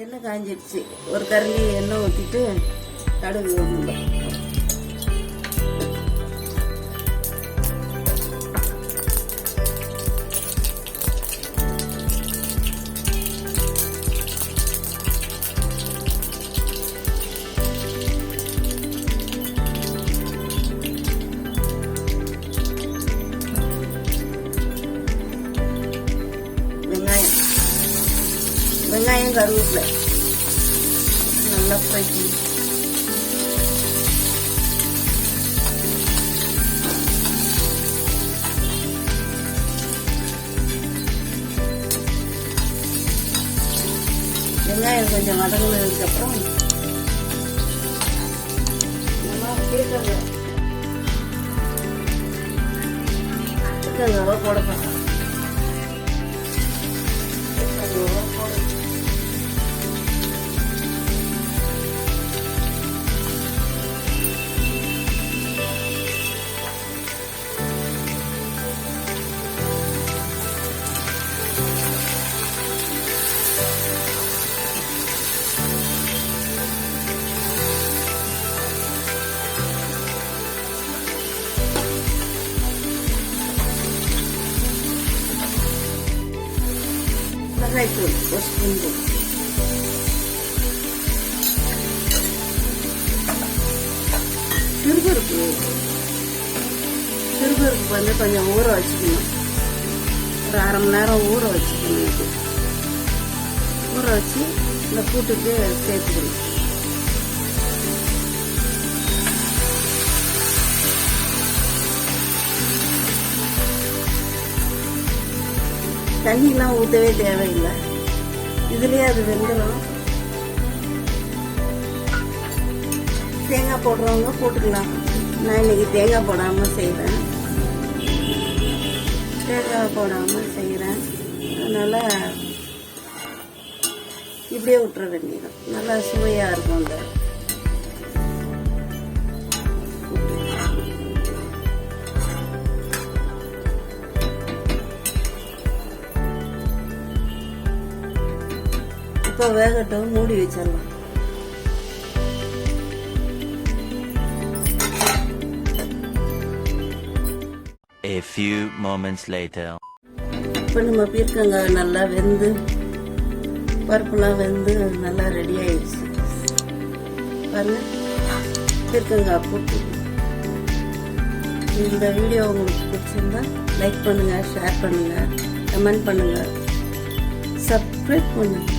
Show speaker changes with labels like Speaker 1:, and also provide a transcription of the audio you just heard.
Speaker 1: எண்ணெய் காஞ்சிடுச்சு. ஒரு கரண்டி எண்ணெய் ஊற்றிட்டு கடுகு ஊற்றணும். வெங்காயம் கருவேப்பிலை நல்லா ஃப்ரை பண்ணி வெங்காயம் கொஞ்சம் வதங்கினதுக்கப்புறம் பீர்க்கங்காவை போட போகிறோம். மிளகாய்த்தூள் ஒரு ஸ்பூன் போட்டு சிறுபருப்பு வந்து கொஞ்சம் ஊற வச்சுக்கணும். ஒரு அரை மணி நேரம் ஊற வச்சுக்கணும். ஊற வச்சு இந்த கூட்டுக்கு சேர்த்துக்கணும். தண்ணிலாம் ஊற்றவே தேவையில்லை, இதுலேயே அது வெந்துடும். தேங்காய் போடுறவங்க போட்டுக்கலாம். நான் இன்னைக்கு தேங்காய் போடாமல் செய்கிறேன். அதனால் இப்படியே விட்டுற வேண்டியதான். நல்லா சுவையாக இருக்கும். அந்த இப்போ வேகட்டும், மூடி வச்சிடலாம்.
Speaker 2: A few moments later.
Speaker 1: இப்போ நம்ம பீர்க்கங்காய் நல்லா வெந்து பருப்புலாம் வெந்து நல்லா ரெடி ஆயிடுச்சு. பாருங்க, பீர்க்கங்காய் போட்டு. இந்த வீடியோ உங்களுக்கு பிடிச்சிருந்தா லைக் பண்ணுங்க, ஷேர் பண்ணுங்க, கமெண்ட் பண்ணுங்க, சப்ஸ்கிரைப் பண்ணுங்க.